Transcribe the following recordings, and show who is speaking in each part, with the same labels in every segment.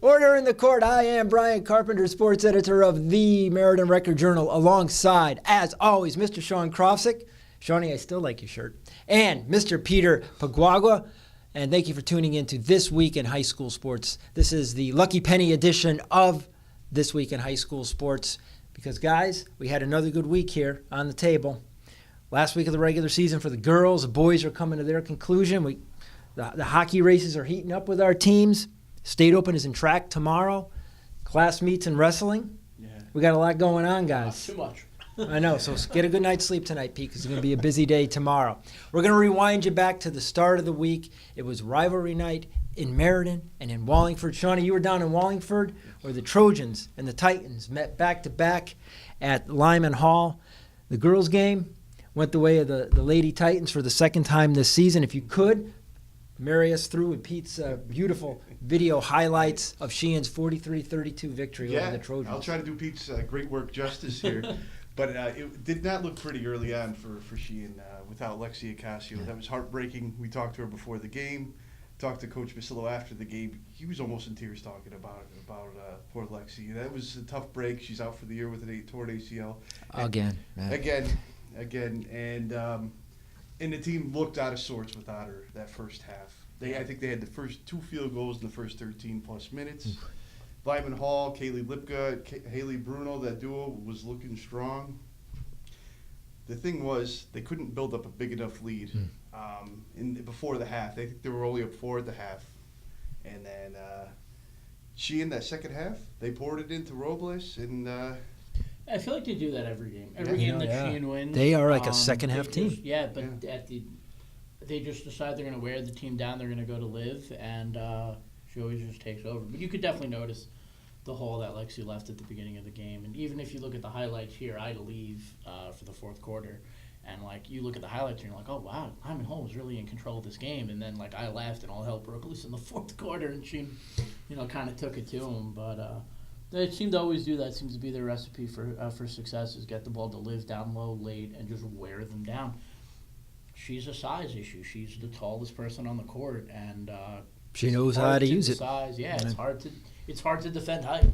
Speaker 1: Order in the court. I am Brian Carpenter, sports editor of the Meriden Record-Journal, alongside, as always, Mr. Sean Krofsick. Shawnee, I still like your shirt. And Mr. Peter Paguagua. And thank you for tuning in to This Week in High School Sports. This is the Lucky Penny edition of This Week in High School Sports. Because, guys, we had another good week here on the table. Last week of the regular season for the girls. The boys are coming to their conclusion. The hockey races are heating up with our teams. State Open is in track tomorrow. Class meets in wrestling. Yeah. We got a lot going on, guys.
Speaker 2: Too much.
Speaker 1: I know, so get a good night's sleep tonight, Pete, because it's going to be a busy day tomorrow. We're going to rewind you back to the start of the week. It was rivalry night in Meriden and in Wallingford. Shawnee, you were down in Wallingford, where the Trojans and the Titans met back-to-back at Lyman Hall. The girls' game went the way of the Lady Titans for the second time this season. If you could, marry us through with Pete's beautiful video highlights of Sheehan's 43-32 victory over the Trojans.
Speaker 3: I'll try to do Pete's great work justice here. But it did not look pretty early on for Sheehan without Lexi Ocasio. That was heartbreaking. We talked to her before the game, talked to Coach Basillo after the game. He was almost in tears talking about poor Lexi. That was a tough break. She's out for the year with an torn ACL. Again. And the team looked out of sorts without her that first half. I think they had the first 2 field goals in the first 13-plus minutes. Lyman Hall, Kaylee Lipka, Haley Bruno, that duo was looking strong. The thing was, they couldn't build up a big enough lead before the half. They think they were only up 4 at the half. And then in that second half, they poured it into Robles. And
Speaker 2: I feel like they do that every game. Every game that Sheehan wins.
Speaker 1: They are like a second-half team.
Speaker 2: They just decide they're going to wear the team down. They're going to go to live, and she always just takes over. But you could definitely notice the hole that Lexi left at the beginning of the game. And even if you look at the highlights here, I had to leave for the fourth quarter. And, you look at the highlights and you're like, oh, wow, Lyman Hall was really in control of this game. And then, I left and all hell broke loose in the fourth quarter. And she, kind of took it to him. But they seem to always do that. Seems to be their recipe for success is get the ball to live down low late and just wear them down. She's a size issue. She's the tallest person on the court. And
Speaker 1: she knows how to use it.
Speaker 2: Size. Yeah, it's hard to defend height,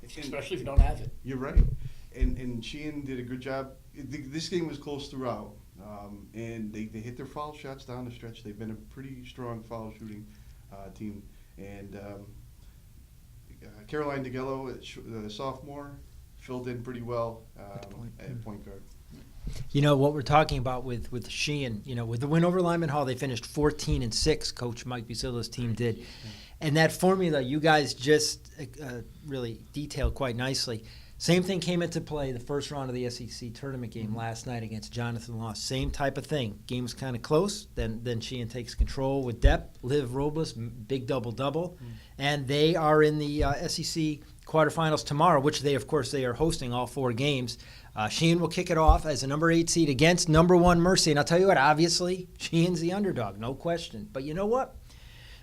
Speaker 2: especially if you don't have it.
Speaker 3: You're right. And Sheehan did a good job. This game was close throughout, and they hit their foul shots down the stretch. They've been a pretty strong foul shooting team. And Caroline DeGello, the sophomore, filled in pretty well at point guard.
Speaker 1: What we're talking about with Sheehan, with the win over Lyman Hall, they finished 14-6. Coach Mike Busillo's team did. And that formula you guys just really detailed quite nicely. Same thing came into play the first round of the SEC tournament game last night against Jonathan Law. Same type of thing. Game was kind of close. Then Sheehan takes control with depth. Liv Robles, big double-double. And they are in the SEC quarterfinals tomorrow, which they are hosting all 4 games. Sheehan will kick it off as a number 8 seed against number 1 Mercy. And I'll tell you what, obviously, Sheehan's the underdog, no question. But you know what?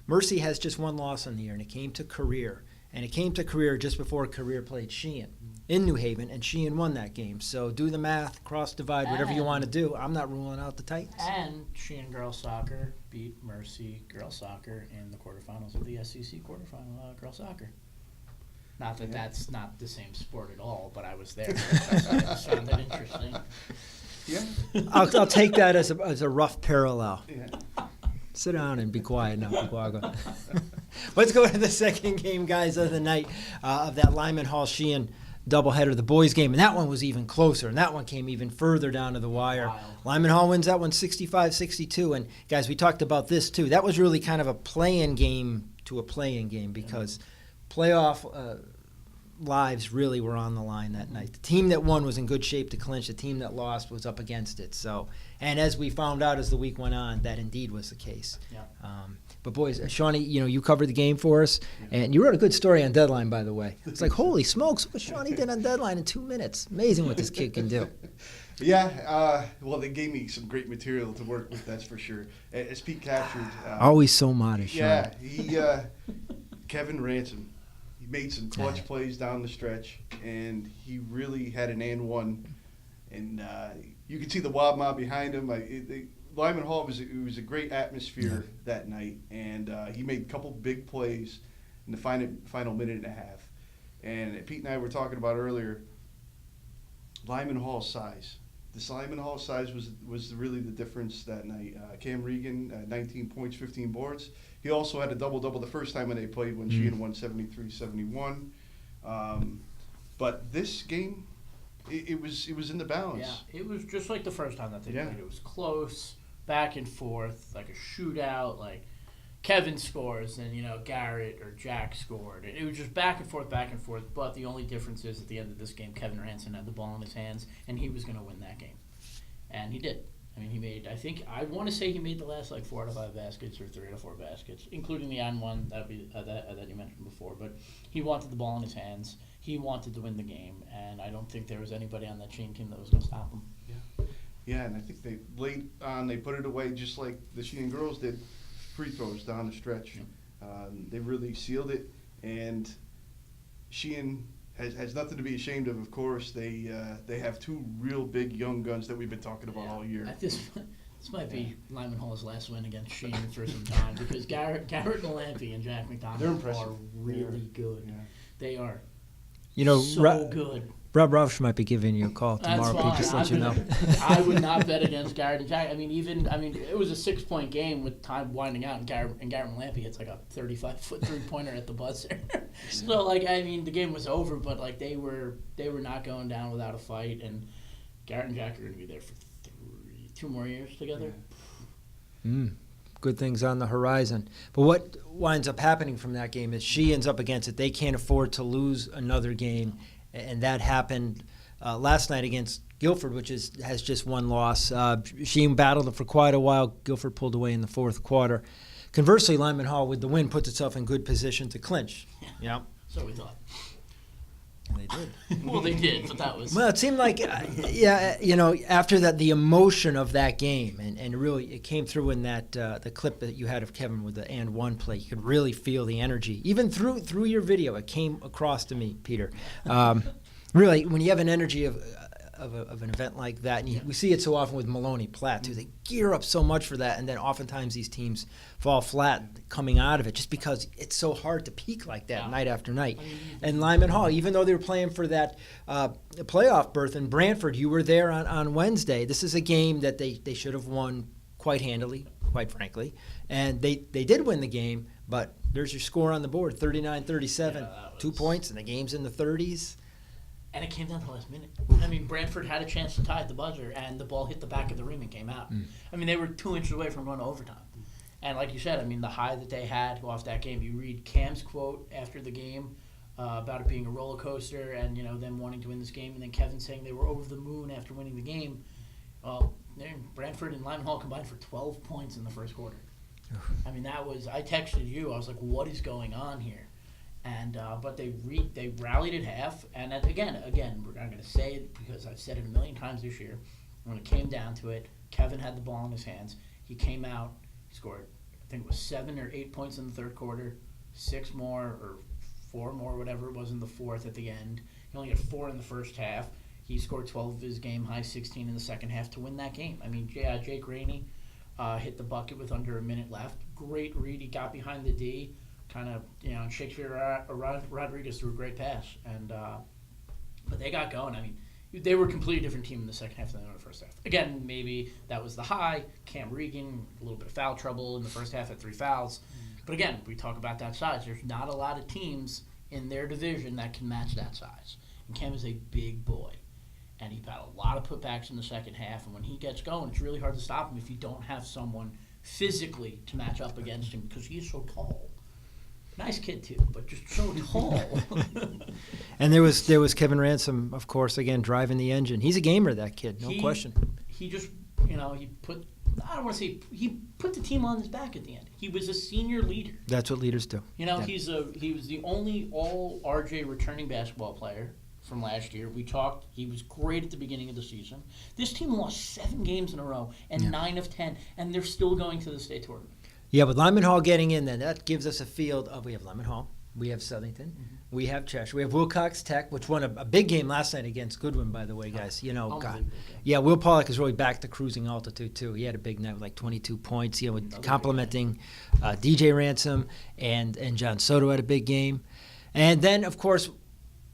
Speaker 1: Mercy has just 1 loss on the year, and it came to Career. And it came to Career just before Career played Sheehan in New Haven, and Sheehan won that game. So do the math, cross-divide, whatever you want to do. I'm not ruling out the Titans.
Speaker 2: And Sheehan girls soccer beat Mercy girls soccer in the quarterfinals of the SEC quarterfinal girls soccer. Not that that's not the same sport at all, but I was there. It sounded interesting.
Speaker 3: Yeah.
Speaker 1: I'll take that as a rough parallel. Yeah. Sit down and be quiet now, Paguagua. Let's go to the second game, guys, of the night of that Lyman Hall Sheehan doubleheader, the boys game. And that one was even closer, and that one came even further down to the wire. Wow. Lyman Hall wins that one 65-62. And, guys, we talked about this, too. That was really kind of a play-in game to a play-in game because playoff lives really were on the line that night. The team that won was in good shape to clinch. The team that lost was up against it. So, and as we found out as the week went on, that indeed was the case. Yeah. But boys, Shawnee, you covered the game for us, and you wrote a good story on Deadline, by the way. It's like, holy smokes, what Shawnee did on Deadline in 2 minutes. Amazing what this kid can do.
Speaker 3: Yeah, well, they gave me some great material to work with, that's for sure. As Pete captured.
Speaker 1: Always so modest, Shawnee.
Speaker 3: Yeah, Kevin Ransom. He made some clutch plays down the stretch, and he really had an and one. And you could see the Wild Mob behind him. Lyman Hall was a great atmosphere that night, and he made a couple big plays. in the final minute and a half. And Pete and I were talking about earlier, Lyman Hall size. This Lyman Hall size was really the difference that night. Cam Regan, 19 points, 15 boards. He also had a double-double the first time when they played when Sheehan won 73-71. But this game, it was in the balance.
Speaker 2: Yeah, it was just like the first time that they played. It was close, back and forth, like a shootout. Like Kevin scores, and Garrett or Jack scored. It was just back and forth, back and forth. But the only difference is at the end of this game, Kevin Ranson had the ball in his hands, and he was going to win that game, and he did. I mean, he made. I want to say he made the last 4 out of 5 baskets or 3 out of 4 baskets, including the on one that you mentioned before. But he wanted the ball in his hands. He wanted to win the game, and I don't think there was anybody on that Sheehan team that was going to stop him.
Speaker 3: Yeah, and I think they put it away just like the Sheehan girls did. Free throws down the stretch. They really sealed it, and Sheehan has nothing to be ashamed of course. They have 2 real big young guns that we've been talking about all year.
Speaker 2: This might be Lyman Hall's last win against Sheehan for some time, because Garrett Malampy and Jack McDonald are really good. Yeah. They are so good.
Speaker 1: Rob Roush might be giving you a call tomorrow. Pete, just let you know.
Speaker 2: I would not bet against Garrett and Jack. I mean, it was a 6-point game with time winding out, and Garrett Malampy hits like a 35-foot 3-pointer at the buzzer. So, the game was over, but they were not going down without a fight, and Garrett and Jack are going to be there for 2 more years together.
Speaker 1: Good things on the horizon. But what winds up happening from that game is she ends up against it. They can't afford to lose another game. And that happened last night against Guilford, which has just 1 loss. Sheehan battled it for quite a while. Guilford pulled away in the 4th quarter. Conversely, Lyman Hall, with the win, puts itself in good position to clinch.
Speaker 2: So we thought.
Speaker 1: They did.
Speaker 2: Well, they did, but that was...
Speaker 1: Well, it seemed like, after that, the emotion of that game, and really it came through in that the clip that you had of Kevin with the and one play. You could really feel the energy. Even through your video, it came across to me, Peter. Really, when you have an energy of an event like that, and we see it so often with Maloney, Platt, too. They gear up so much for that, and then oftentimes these teams fall flat coming out of it just because it's so hard to peak like that night after night. And Lyman Hall, even though they were playing for that playoff berth in Brantford, you were there on Wednesday. This is a game that they should have won quite handily, quite frankly. And they did win the game, but there's your score on the board, 39-37, 2 points, and the game's in the 30s.
Speaker 2: And it came down to the last minute. Brantford had a chance to tie at the buzzer, and the ball hit the back of the rim and came out. They were 2 inches away from going to overtime. And like you said, the high that they had off that game, you read Cam's quote after the game about it being a roller coaster and, them wanting to win this game, and then Kevin saying they were over the moon after winning the game. Well, Brantford and Lyman Hall combined for 12 points in the first quarter. I texted you. I was like, what is going on here? And but they rallied at half, and again, we're not going to say it because I've said it a million times this year. When it came down to it, Kevin had the ball in his hands. He came out, he scored, I think it was 7 or 8 points in the 3rd quarter, 6 more or 4 more, whatever it was in the 4th at the end. He only had 4 in the first half. He scored 12 of his game high, 16 in the second half to win that game. Jake Rainey hit the bucket with under a minute left. Great read. He got behind the D. Kind of, and Shakespeare Rodriguez threw a great pass, and but they got going. They were a completely different team in the second half than they were in the first half. Again, maybe that was the high. Cam Regan, a little bit of foul trouble in the first half at 3 fouls. But again, we talk about that size. There's not a lot of teams in their division that can match that size. And Cam is a big boy, and he had a lot of putbacks in the second half. And when he gets going, it's really hard to stop him if you don't have someone physically to match up against him because he's so tall. Nice kid too, but just so tall.
Speaker 1: And there was Kevin Ransom, of course, again driving the engine. He's a gamer, that kid, no question.
Speaker 2: He just, he put the team on his back at the end. He was a senior leader. That's
Speaker 1: what leaders do.
Speaker 2: He was the only all RJ returning basketball player from last year. We talked. He was great at the beginning of the season. This team lost 7 games in a row and 9 of 10, and they're still going to the state tournament.
Speaker 1: Yeah, with Lyman Hall getting in, then that gives us a field of we have Lyman Hall, We have Southington. We have Cheshire. We have Wilcox Tech, which won a big game last night against Goodwin, by the way, guys. You know, God. Yeah, Will Pollock is really back to cruising altitude, too. He had a big night with like 22 points, you know, complimenting DJ Ransom, and John Soto had a big game. And then, of course,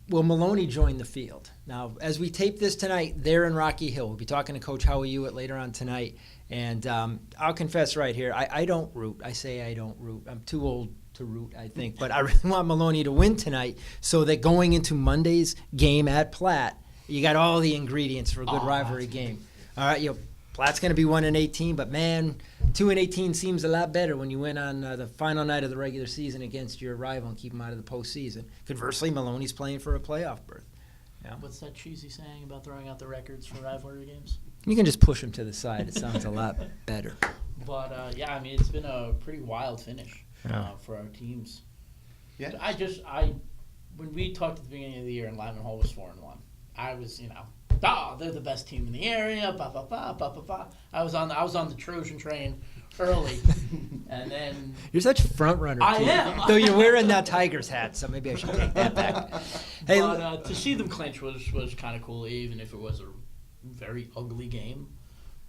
Speaker 1: Will Maloney join the field. Now, as we tape this tonight, they're in Rocky Hill. We'll be talking to Coach Howie Hewitt later on tonight. And I'll confess right here, I don't root. I say I don't root. I'm too old to root, I think. But I really want Maloney to win tonight so that going into Monday's game at Platt, you got all the ingredients for a good rivalry game. All right, Platt's going to be 1-18, but man, 2-18 seems a lot better when you win on the final night of the regular season against your rival and keep them out of the postseason. Conversely, Maloney's playing for a playoff berth. Yeah.
Speaker 2: What's that cheesy saying about throwing out the records for rivalry games?
Speaker 1: You can just push them to the side. It sounds a lot better.
Speaker 2: But, yeah, I mean, it's been a pretty wild finish for our teams.
Speaker 3: Yeah.
Speaker 2: When we talked at the beginning of the year and Lyman Hall was 4-1, I was, they're the best team in the area, I was on the Trojan train early, and then
Speaker 1: you're such a front runner.
Speaker 2: I am.
Speaker 1: Though you're wearing that Tigers hat, so maybe I should take that back. Hey,
Speaker 2: but to see them clinch was kind of cool, even if it was a very ugly game.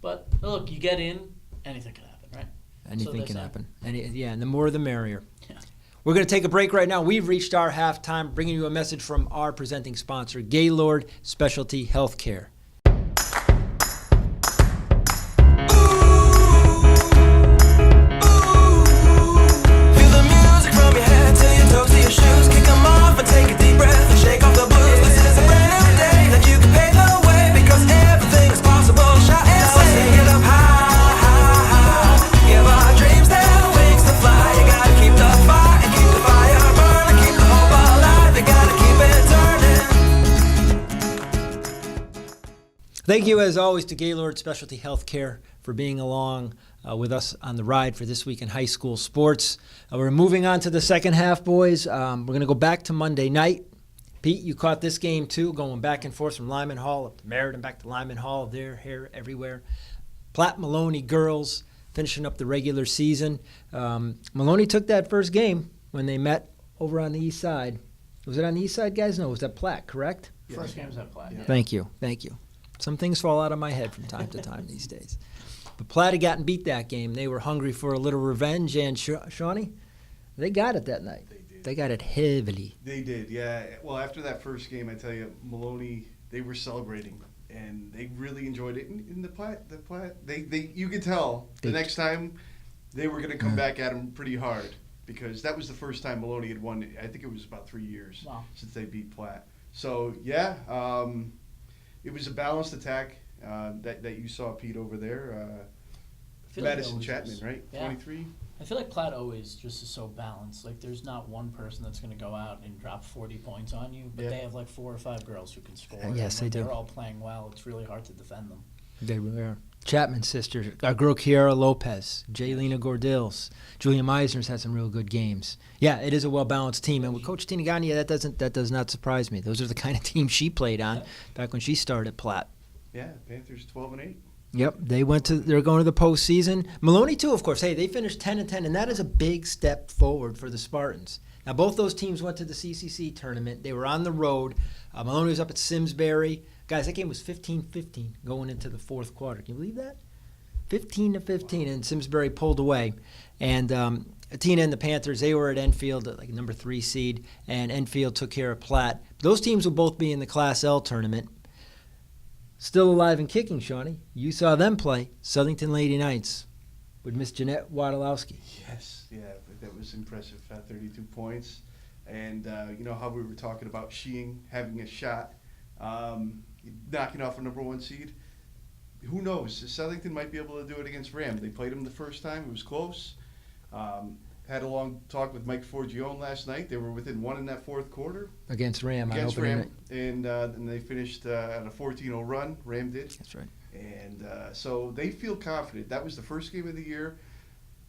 Speaker 2: But look, you get in, anything can happen, right?
Speaker 1: Anything can happen. And the more the merrier. Yeah. We're going to take a break right now. We've reached our halftime, bringing you a message from our presenting sponsor, Gaylord Specialty Healthcare. Thank you, as always, to Gaylord Specialty Healthcare for being along with us on the ride for This Week in High School Sports. We're moving on to the second half, boys. We're going to go back to Monday night. Pete, you caught this game, too, going back and forth from Lyman Hall up to Meriden, back to Lyman Hall, there, here, everywhere. Platt Maloney girls finishing up the regular season. Maloney took that first game when they met over on the east side. Was it on the east side, guys? No, it was at Platt, correct?
Speaker 2: First game was at Platt. Yeah.
Speaker 1: Thank you. Some things fall out of my head from time to time these days. But Platt had gotten beat that game. They were hungry for a little revenge, and Shawnee, they got it that night.
Speaker 3: They did.
Speaker 1: They got it heavily.
Speaker 3: They did, yeah. Well, after that first game, I tell you, Maloney, they were celebrating, and they really enjoyed it. In the Platt, you could tell the next time they were going to come back at them pretty hard, because that was the first time Maloney had won. I think it was about 3 years since they beat Platt. So, yeah, it was a balanced attack that you saw, Pete, over there. Madison Chapman, right?
Speaker 2: Yeah.
Speaker 3: 23?
Speaker 2: I feel like Platt always just is so balanced. Like, there's not one person that's going to go out and drop 40 points on you, but they have like 4 or 5 girls who can score.
Speaker 1: Yes, they do.
Speaker 2: They're all playing well. It's really hard to defend them.
Speaker 1: They really are. Chapman's sisters, our girl Kiara Lopez, Jaylena Gordills, Julia Meisner's had some real good games. Yeah, it is a well-balanced team, and with Coach Tina Gagne, that does not surprise me. Those are the kind of teams she played on back when she started at Platt.
Speaker 3: Yeah, Panthers 12-8.
Speaker 1: Yep, they're going to the postseason. Maloney too, of course. Hey, they finished 10-10, and that is a big step forward for the Spartans. Now, both those teams went to the CCC tournament. They were on the road. Maloney was up at Simsbury. Guys, that game was 15-15 going into the fourth quarter. Can you believe that? 15-15, and Simsbury pulled away. And Tina and the Panthers, they were at Enfield, at like number 3 seed, and Enfield took care of Platt. Those teams will both be in the Class L tournament. Still alive and kicking, Shawnee. You saw them play, Southington Lady Knights, with Miss Jeanette Wadolowski.
Speaker 3: Yes, yeah, that was impressive. 32 points. And you know how we were talking about Sheehan having a shot, knocking off a number 1 seed. Who knows? Southington might be able to do it against Ram. They played them the first time. It was close. Had a long talk with Mike Forgione last night. They were within 1 in that fourth quarter.
Speaker 1: Against Ram.
Speaker 3: Against Ram. And they finished at a 14-0 run. Ram did.
Speaker 1: That's right.
Speaker 3: And so they feel confident. That was the first game of the year.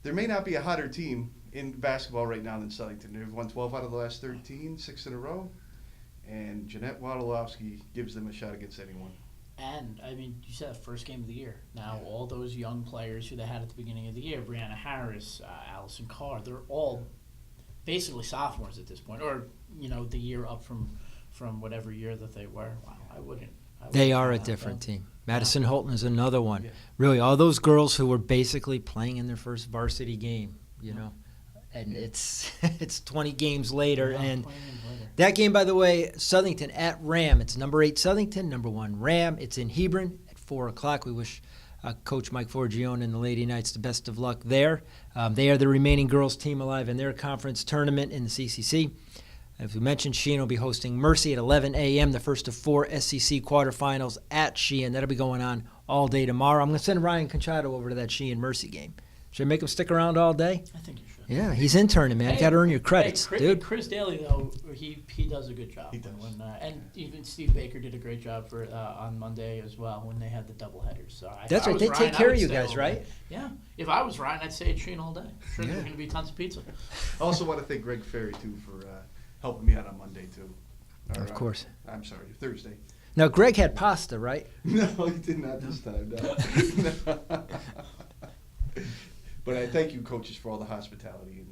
Speaker 3: There may not be a hotter team in basketball right now than Southington. They've won 12 out of the last 13, 6 in a row. And Jeanette Wadolowski gives them a shot against anyone.
Speaker 2: And, I mean, you said first game of the year. Now, all those young players who they had at the beginning of the year, Brianna Harris, Allison Carr, they're all basically sophomores at this point, or the year up from whatever year that they were. Wow, I wouldn't
Speaker 1: They are a
Speaker 2: count
Speaker 1: different
Speaker 2: them.
Speaker 1: team. Madison Holton is another one.
Speaker 3: Yeah.
Speaker 1: Really, all those girls who were basically playing in their first varsity game, and it's 20 games later.
Speaker 2: Yeah,
Speaker 1: And
Speaker 2: 20 games later.
Speaker 1: that game, by the way, Southington at Ram. It's number 8 Southington, number 1 Ram. It's in Hebron at 4 o'clock. We wish Coach Mike Forgione and the Lady Knights the best of luck there. They are the remaining girls team alive in their conference tournament in the CCC. As we mentioned, Sheehan will be hosting Mercy at 11 a.m., the first of 4 SEC quarterfinals at Sheehan. That'll be going on all day tomorrow. I'm going to send Ryan Conchado over to that Sheehan-Mercy game. Should I make him stick around all day?
Speaker 2: I think you should.
Speaker 1: Yeah, he's interning, man. You got to earn your credits, dude.
Speaker 2: Chris Daly, though, he does a good job.
Speaker 3: He does.
Speaker 2: And even Steve Baker did a great job for on Monday as well when they had the doubleheaders. So
Speaker 1: That's right. They take care of you guys, right?
Speaker 2: Yeah. If I was Ryan, I'd stay at Sheehan all day. Sure,
Speaker 1: Yeah.
Speaker 2: there's going to be tons of pizza.
Speaker 3: I also want to thank Greg Ferry, too, for helping me out on Monday, too.
Speaker 1: Of course.
Speaker 3: I'm sorry, Thursday.
Speaker 1: Now, Greg had pasta, right?
Speaker 3: No, he did not this time, no. But I thank you, coaches, for all the hospitality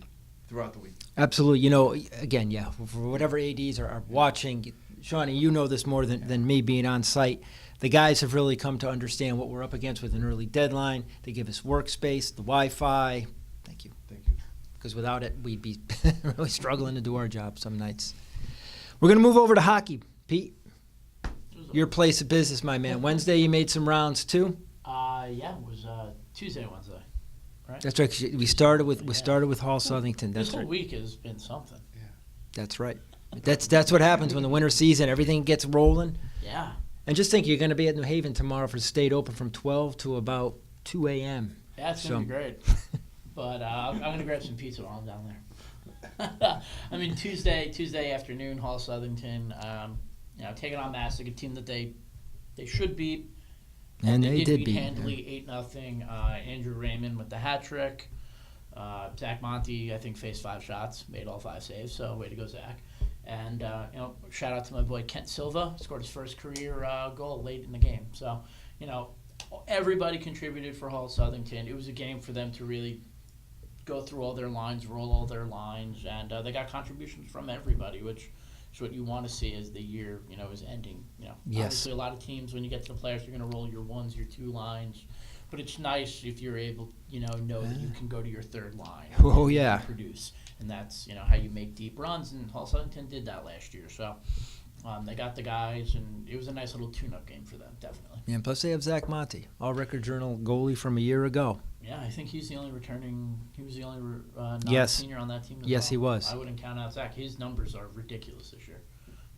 Speaker 3: throughout the week.
Speaker 1: Absolutely. Again, yeah, for whatever ADs are watching, Shawnee, you know this more than me being on site. The guys have really come to understand what we're up against with an early deadline. They give us workspace, the Wi-Fi. Thank you.
Speaker 3: Thank you.
Speaker 1: Because without it, we'd be really struggling to do our job some nights. We're going to move over to hockey. Pete, your place of business, my man. Wednesday, you made some rounds, too?
Speaker 2: Yeah, it was Tuesday, Wednesday. Right?
Speaker 1: That's right. 'Cause we started with Hall-Southington.
Speaker 2: This
Speaker 1: That's
Speaker 2: whole
Speaker 1: right.
Speaker 2: week has been something.
Speaker 3: Yeah.
Speaker 1: That's right. That's what happens when the winter season, everything gets rolling.
Speaker 2: Yeah.
Speaker 1: And just think, you're going to be at New Haven tomorrow for the State Open from 12 to about 2 a.m.
Speaker 2: Yeah, it's going to be great. But I'm going to grab some pizza while I'm down there. I mean, Tuesday afternoon, Hall-Southington, taking on Massac, a team that they should beat.
Speaker 1: And they did
Speaker 2: beat
Speaker 1: beat
Speaker 2: handily, 8-0. Andrew Raymond with the hat trick. Zach Monty, I think, faced 5 shots, made all 5 saves. So way to go, Zach. And shout out to my boy Kent Silva, scored his first career goal late in the game. So everybody contributed for Hall-Southington. It was a game for them to really go through all their lines, roll all their lines, and they got contributions from everybody, which is what you want to see as the year, is ending.
Speaker 1: Yes.
Speaker 2: Obviously a lot of teams, when you get to the playoffs, you're going to roll your 1s, your 2 lines, but it's nice if you're able, know that you can go to your 3rd line.
Speaker 1: Oh,
Speaker 2: and
Speaker 1: yeah.
Speaker 2: Produce, and that's how you make deep runs, and Hall-Southington did that last year. So they got the guys, and it was a nice little tune-up game for them, definitely.
Speaker 1: Yeah, and plus they have Zach Monty, all-record journal goalie from a year ago.
Speaker 2: Yeah, I think he's the only he was the only non-senior on that team as
Speaker 1: Yes,
Speaker 2: well.
Speaker 1: he was.
Speaker 2: I wouldn't count out Zach. His numbers are ridiculous this year.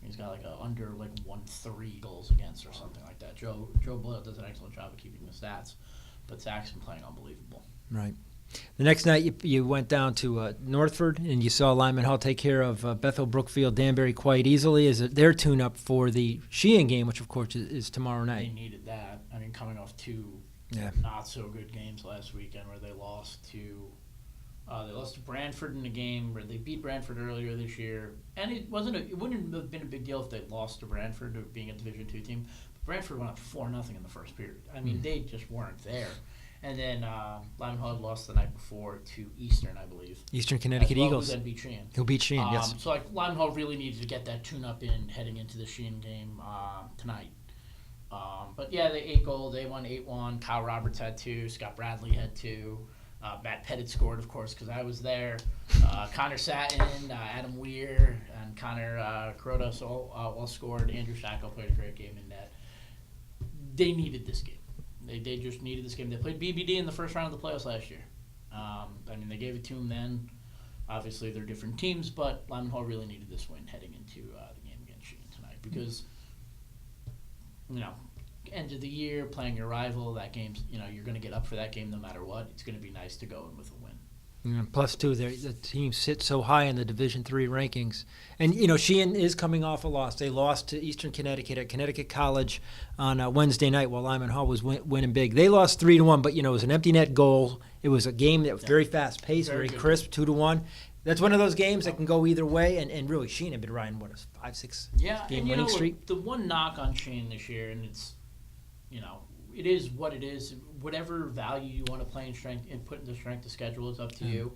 Speaker 2: He's got under 1.3 goals against or something like that. Joe Boyle does an excellent job of keeping the stats, but Zach's been playing unbelievable.
Speaker 1: Right. The next night you went down to Northford and you saw Lyman Hall take care of Bethel Brookfield Danbury quite easily as their tune-up for the Sheehan game, which of course is tomorrow
Speaker 2: They
Speaker 1: night.
Speaker 2: needed that. I mean, coming off 2 not so good games last weekend where they lost to Brantford in a game where they beat Brantford earlier this year, and it wouldn't have been a big deal if they lost to Brantford, being a Division II team. But Brantford went up 4-0 in the first period. I mean, they just weren't there. And then Lyman Hall lost the night before to Eastern, I believe.
Speaker 1: Eastern Connecticut Eagles.
Speaker 2: Who then beat Sheehan.
Speaker 1: He'll beat Sheehan, yes.
Speaker 2: So Lyman Hall really needed to get that tune-up in heading into the Sheehan game tonight. But yeah, they 8 goals. They won 8-1. Kyle Roberts had 2. Scott Bradley had 2. Matt Pettit scored, of course, because I was there. Connor Satin, Adam Weir, and Connor Krotos all scored. Andrew Shackel played a great game in net. They needed this game. They just needed this game. They played BBD in the first round of the playoffs last year. They gave it to them then. Obviously, they're different teams, but Lyman Hall really needed this win heading into the game against Sheehan tonight because, end of the year, playing your rival, that game's, you're going to get up for that game no matter what. It's going to be nice to go in with a win.
Speaker 1: Yeah, plus, too, the team sits so high in the Division III rankings. And, Sheehan is coming off a loss. They lost to Eastern Connecticut at Connecticut College on Wednesday night while Lyman Hall was winning big. They lost 3-1, but, it was an empty net goal. It was a game that was very fast-paced, very crisp, 2-1. That's one of those games that can go either way. And really, Sheehan had been riding, 5-6 game winning streak?
Speaker 2: The one knock on Sheehan this year, and it's, it is what it is. Whatever value you want to play in strength and put in the strength of schedule is up to you.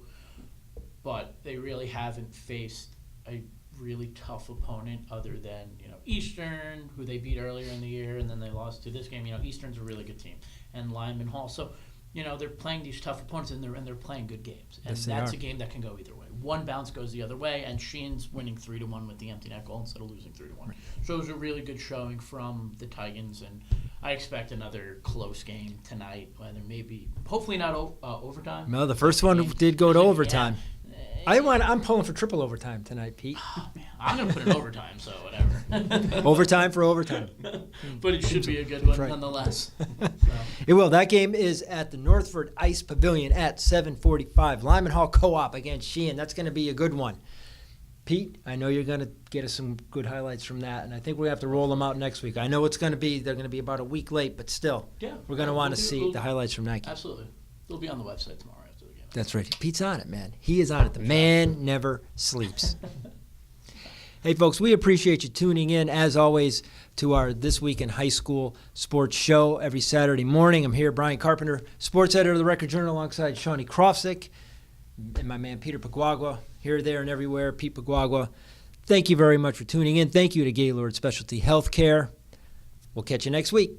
Speaker 2: but they really haven't faced a really tough opponent other than, Eastern, who they beat earlier in the year, and then they lost to this game. Eastern's a really good team, and Lyman Hall. So, they're playing these tough opponents, and they're playing good games. And
Speaker 1: Yes,
Speaker 2: that's
Speaker 1: they
Speaker 2: a
Speaker 1: are.
Speaker 2: game that can go either way. One bounce goes the other way, and Sheehan's winning 3-1 with the empty net goal instead of losing 3-1. So it was a really good showing from the Tigans, and I expect another close game tonight. Whether maybe, hopefully not overtime.
Speaker 1: No, the first one did go to
Speaker 2: Yeah.
Speaker 1: overtime. I'm pulling for triple overtime tonight, Pete.
Speaker 2: Oh, man. I'm going to put it overtime, so whatever.
Speaker 1: Overtime for overtime.
Speaker 2: But it should be a good one
Speaker 1: right.
Speaker 2: nonetheless.
Speaker 1: It will. That game is at the Northford Ice Pavilion at 7:45. Lyman Hall Co-op against Sheehan. That's going to be a good one. Pete, I know you're going to get us some good highlights from that, and I think we have to roll them out next week. I know they're going to be about a week late, but still,
Speaker 2: Yeah,
Speaker 1: we're going to want to see the highlights from that game.
Speaker 2: Absolutely. They'll be on the website tomorrow after the game.
Speaker 1: That's right. Pete's on it, man. He is on it. The man never sleeps. Hey, folks, we appreciate you tuning in, as always, to our This Week in High School sports show every Saturday morning. I'm here, Brian Carpenter, sports editor of the Record Journal, alongside Shawnee Krofsick and my man Peter Paguagua, here, there, and everywhere. Pete Paguagua, thank you very much for tuning in. Thank you to Gaylord Specialty Healthcare. We'll catch you next week.